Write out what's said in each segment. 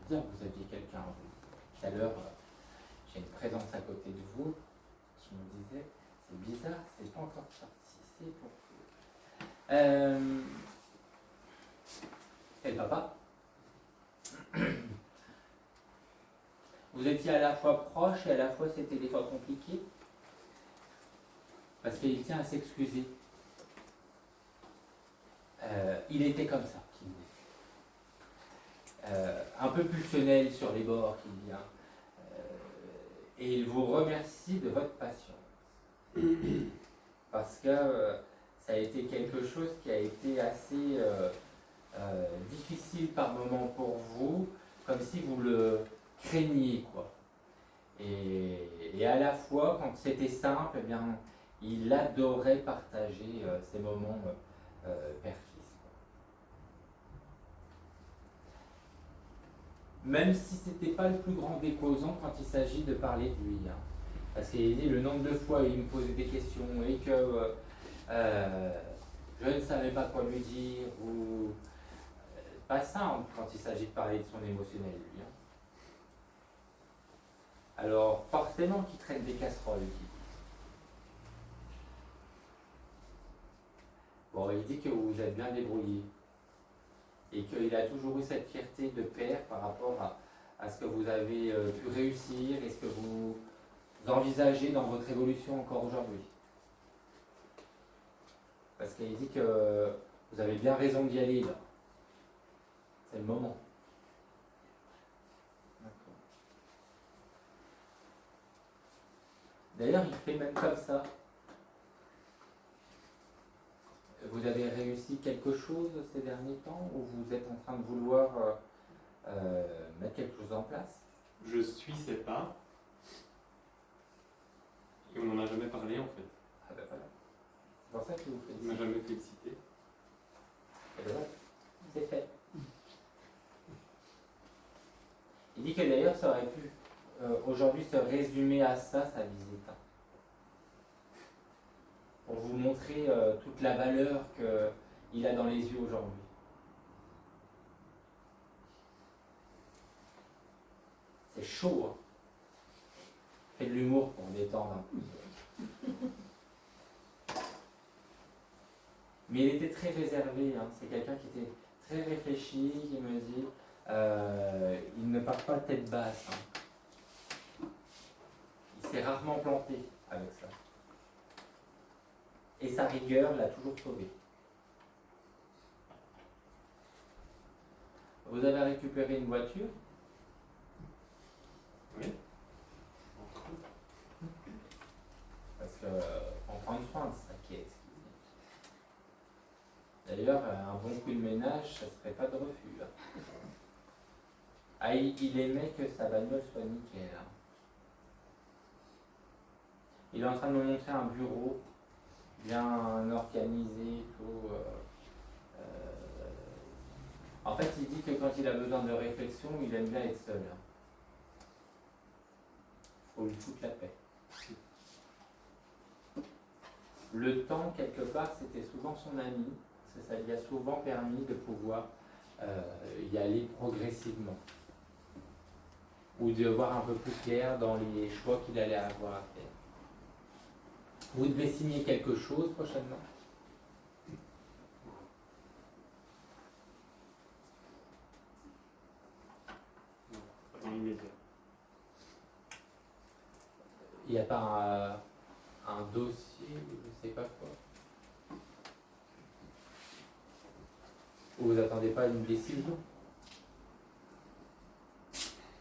dire que vous aviez quelqu'un. Tout à l'heure, j'ai une présence à côté de vous. Je me disais, c'est bizarre, c'est pas encore sorti. C'est pour vous. Et le papa, vous étiez à la fois proche et à la fois c'était des fois compliqué. Parce qu'il tient à s'excuser. Il était comme ça, qu'il dit. Un peu pulsionnel sur les bords, qu'il dit. Et il vous remercie de votre patience. Parce que ça a été quelque chose qui a été assez difficile par moment pour vous, comme si vous le craigniez, quoi. Et à la fois, quand c'était simple, eh bien, il adorait partager ces moments père-fils. Même si ce n'était pas le plus grand des causants quand il s'agit de parler de lui. Hein. Parce qu'il dit le nombre de fois il me posait des questions et que je ne savais pas quoi lui dire, ou pas simple quand il s'agit de parler de son émotionnel, lui. Hein. Alors, forcément qu'il traîne des casseroles. Bon, il dit que vous vous êtes bien débrouillé et qu'il a toujours eu cette fierté de père par rapport à ce que vous avez pu réussir et ce que vous envisagez dans votre évolution encore aujourd'hui. Parce qu'il dit que vous avez bien raison d'y aller là. C'est le moment. D'ailleurs, il fait même comme ça. Vous avez réussi quelque chose ces derniers temps ou vous êtes en train de vouloir mettre quelque chose en place? Je suis ses pas. Et on n'en a jamais parlé en fait. Ah ben voilà. C'est pour ça qu'il vous félicite. Il m'a jamais félicité. Et ben voilà, c'est fait. Il dit que d'ailleurs ça aurait pu aujourd'hui se résumer à ça, sa visite. Pour vous montrer toute la valeur qu'il a dans les yeux aujourd'hui. C'est chaud, hein. Fait de l'humour pour détendre un peu. Mais il était très réservé, hein. C'est quelqu'un qui était très réfléchi, qui me dit, il ne part pas tête basse. Hein. Il s'est rarement planté avec ça. Et sa rigueur l'a toujours sauvé. Vous avez récupéré une voiture? Oui. Parce qu'on prend soin de sa caisse. D'ailleurs, un bon coup de ménage, ça ne serait pas de refus. Hein. Ah, il aimait que sa bagnole soit nickel. Hein. Il est en train de me montrer un bureau bien organisé, tout. En fait, il dit que quand il a besoin de réflexion, il aime bien être seul. Hein. Faut lui foutre la paix. Le temps, quelque part, c'était souvent son ami, parce que ça lui a souvent permis de pouvoir y aller progressivement. Ou de voir un peu plus clair dans les choix qu'il allait avoir à faire. Vous devez signer quelque chose prochainement? Non, pas dans l'immédiat. Il n'y a pas un dossier, je ne sais pas quoi. Ou vous n'attendez pas une décision?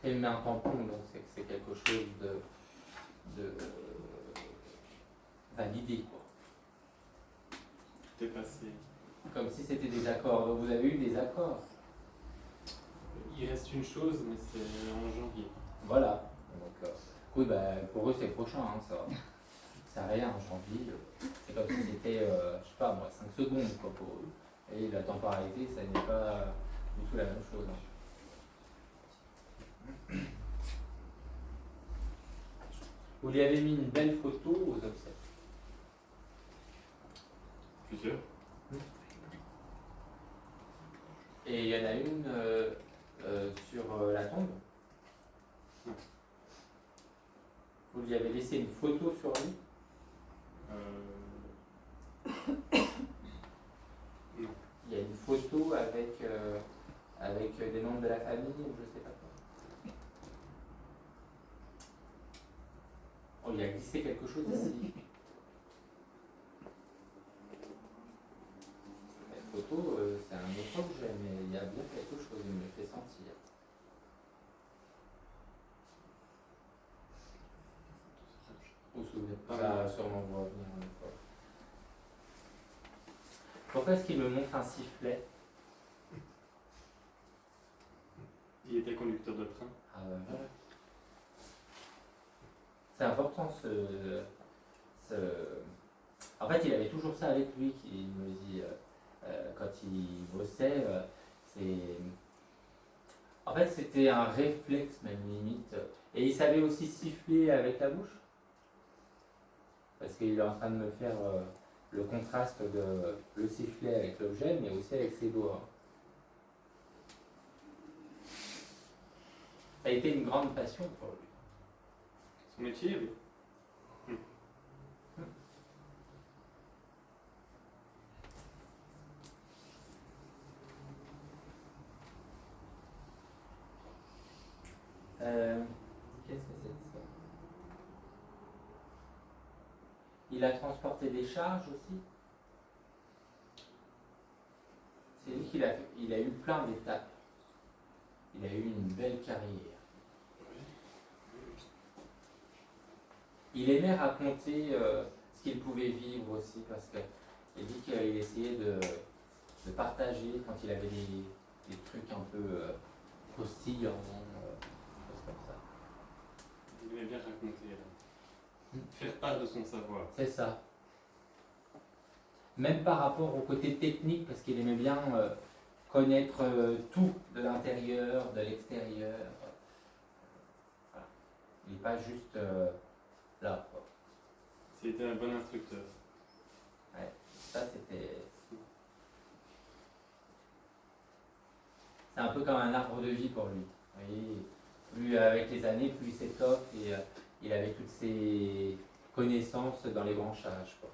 Elle met un tampon, donc c'est quelque chose de validé, quoi. Tout est passé. Comme si c'était des accords. Donc vous avez eu des accords. Il reste une chose, mais c'est en janvier. Voilà. Donc, oui, pour eux c'est prochain, hein, ça. C'est rien en janvier. C'est comme si c'était, je sais pas moi, 5 secondes quoi, pour eux. Et la temporalité, ça n'est pas du tout la même chose. Hein. Vous lui avez mis une belle photo aux obsèques. Plusieurs. Et il y en a une sur la tombe. Non. Vous lui avez laissé une photo sur lui. Non. Il y a une photo avec des membres de la famille ou je sais pas quoi. On lui a glissé quelque chose ici. La photo, c'est un autre objet, mais il y a bien quelque chose, il me le fait sentir. Vous vous souvenez pas, ça va sûrement vous revenir une fois. Pourquoi est-ce qu'il me montre un sifflet? Il était conducteur de train. Ah voilà. C'est important En fait, il avait toujours ça avec lui, il me dit, quand il bossait, En fait, c'était un réflexe même limite. Et il savait aussi siffler avec la bouche. Parce qu'il est en train de me faire le contraste de le sifflet avec l'objet, mais aussi avec ses doigts. Ça a été une grande passion pour lui. Son métier, oui. Qu'est-ce que c'est que ça? Il a transporté des charges aussi. C'est lui il a eu plein d'étapes. Il a eu une belle carrière. Il aimait raconter ce qu'il pouvait vivre aussi parce qu'il dit qu'il essayait de partager quand il avait des trucs un peu croustillants, choses comme ça. Il aimait bien raconter, faire part de son savoir. C'est ça. Même par rapport au côté technique, parce qu'il aimait bien connaître tout de l'intérieur, de l'extérieur. Voilà. Il n'est pas juste là, quoi. C'était un bon instructeur. Ouais, ça c'était... C'est un peu comme un arbre de vie pour lui. Vous voyez, plus avec les années, plus il s'étoffe et il avait toutes ses connaissances dans les branchages, quoi.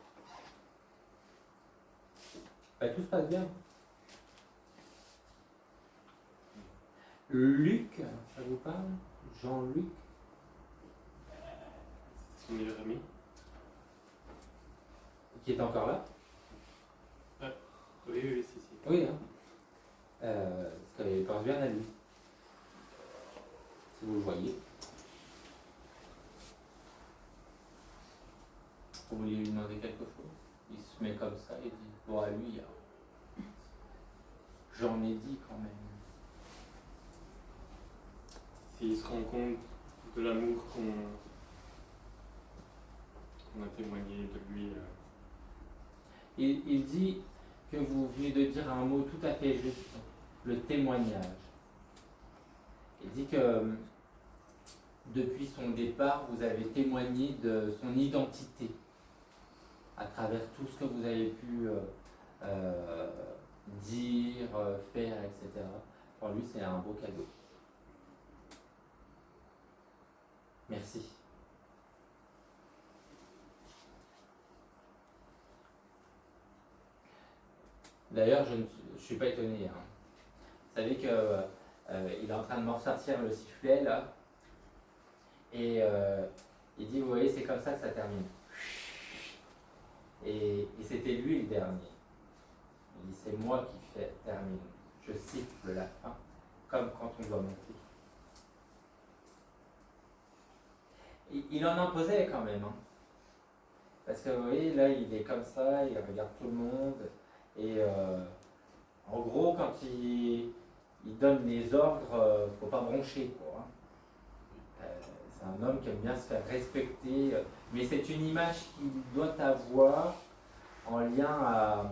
Tout se passe bien. Luc, ça vous parle? Jean-Luc? C'est son meilleur ami. Qui est encore là? Oui, si. Oui, hein. Parce qu'il pense bien à lui. Si vous le voyez. Vous voulez lui demander quelque chose? Il se met comme ça et dit, bon, à lui, j'en ai dit quand même. S'il se rend compte de l'amour qu'on a témoigné de lui. Il dit que vous venez de dire un mot tout à fait juste, le témoignage. Il dit que depuis son départ, vous avez témoigné de son identité à travers tout ce que vous avez pu dire, faire, etc. Pour lui, c'est un beau cadeau. Merci. D'ailleurs, je ne suis pas étonné. Hein. Vous savez qu'il est en train de m'en ressortir le sifflet là. Et il dit, vous voyez, c'est comme ça que ça termine. Et c'était lui le dernier. Il dit, c'est moi qui termine. Je siffle la fin, comme quand on doit monter. Il en imposait quand même. Hein. Parce que vous voyez, là, il est comme ça, il regarde tout le monde. Et en gros, quand il donne les ordres, faut pas broncher, quoi. C'est un homme qui aime bien se faire respecter, mais c'est une image qu'il doit avoir en lien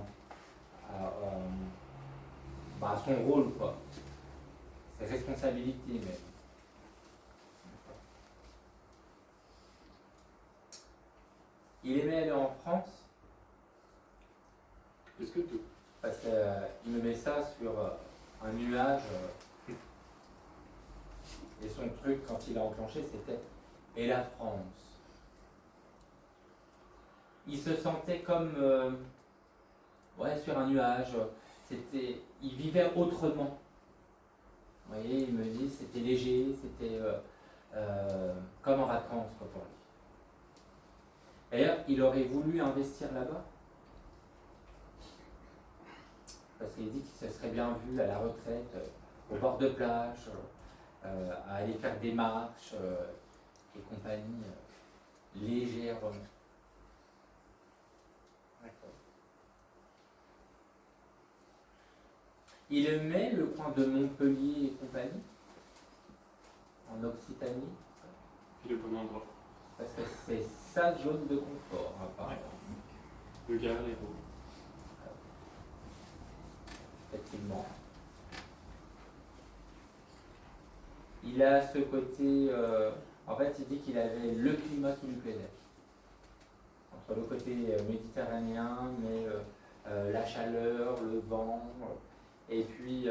à son rôle, quoi. Ses responsabilités, même. Il aimait aller en France. Est-ce que tout? Parce qu'il me met ça sur un nuage Et son truc, quand il a enclenché, c'était « Et la France ?» Il se sentait comme sur un nuage. Il vivait autrement. Vous voyez, il me dit c'était léger, c'était comme en vacances quoi, pour lui. D'ailleurs, il aurait voulu investir là-bas. Parce qu'il dit qu'il se serait bien vu à la retraite, au bord de plage, à aller faire des marches et compagnie, légèrement. D'accord. Il aimait le coin de Montpellier et compagnie, en Occitanie. Puis le bon endroit. Parce que c'est sa zone de confort, apparemment. Le Gard, les Roues. Effectivement. Il a ce côté. En fait, il dit qu'il avait le climat qui lui plaisait. Entre le côté méditerranéen, mais la chaleur, le vent. Et puis,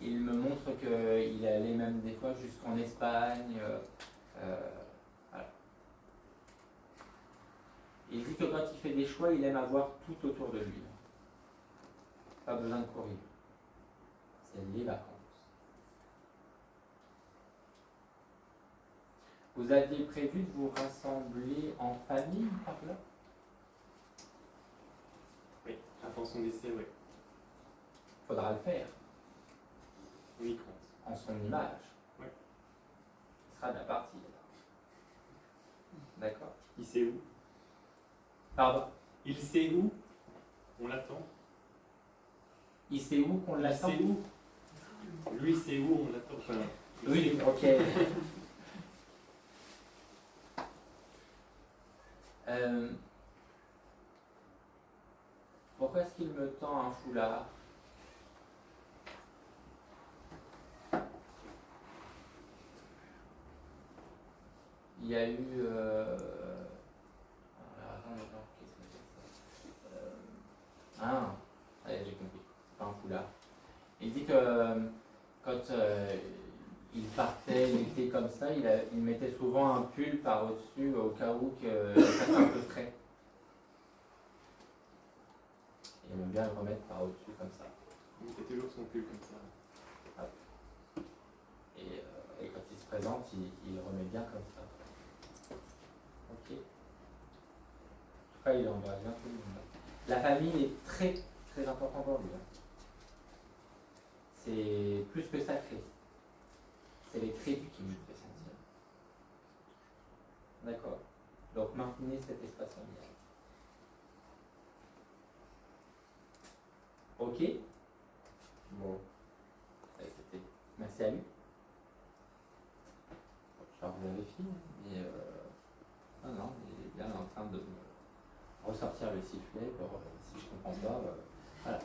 il me montre qu'il allait même des fois jusqu'en Espagne. Voilà. Il dit que quand il fait des choix, il aime avoir tout autour de lui. Pas besoin de courir. C'est les vacances. Vous aviez prévu de vous rassembler en famille par là? Oui, avant son décès, oui. Faudra le faire. Oui, compte. En son image. Oui. Ce sera de la partie. D'accord. Il sait où? Pardon? Il sait où? On l'attend. Il sait où qu'on l'attend? Il sait où? Lui, c'est où on l'attend? Enfin, oui, ok. Pourquoi est-ce qu'il me tend un foulard? Il y a eu... allez, j'ai compris. C'est pas un foulard. Il dit que quand il partait l'été comme ça, il mettait souvent un pull par-dessus au cas où qu'il fasse un peu frais. Il aime bien le remettre par-dessus comme ça. il fait toujours son pull comme ça. Et quand il se présente, il le remet bien comme ça. Ok. En tout cas, il embrasse bien tout le monde. La famille est très très importante pour lui. C'est plus que sacré. C'est les tribus qui nous fait sentir. D'accord. Donc maintenez cet espace familial. Ok. Bon. C'était. Merci à lui. Je vérifie, mais non, il est bien en train de me ressortir le sifflet pour si je comprends pas. Voilà.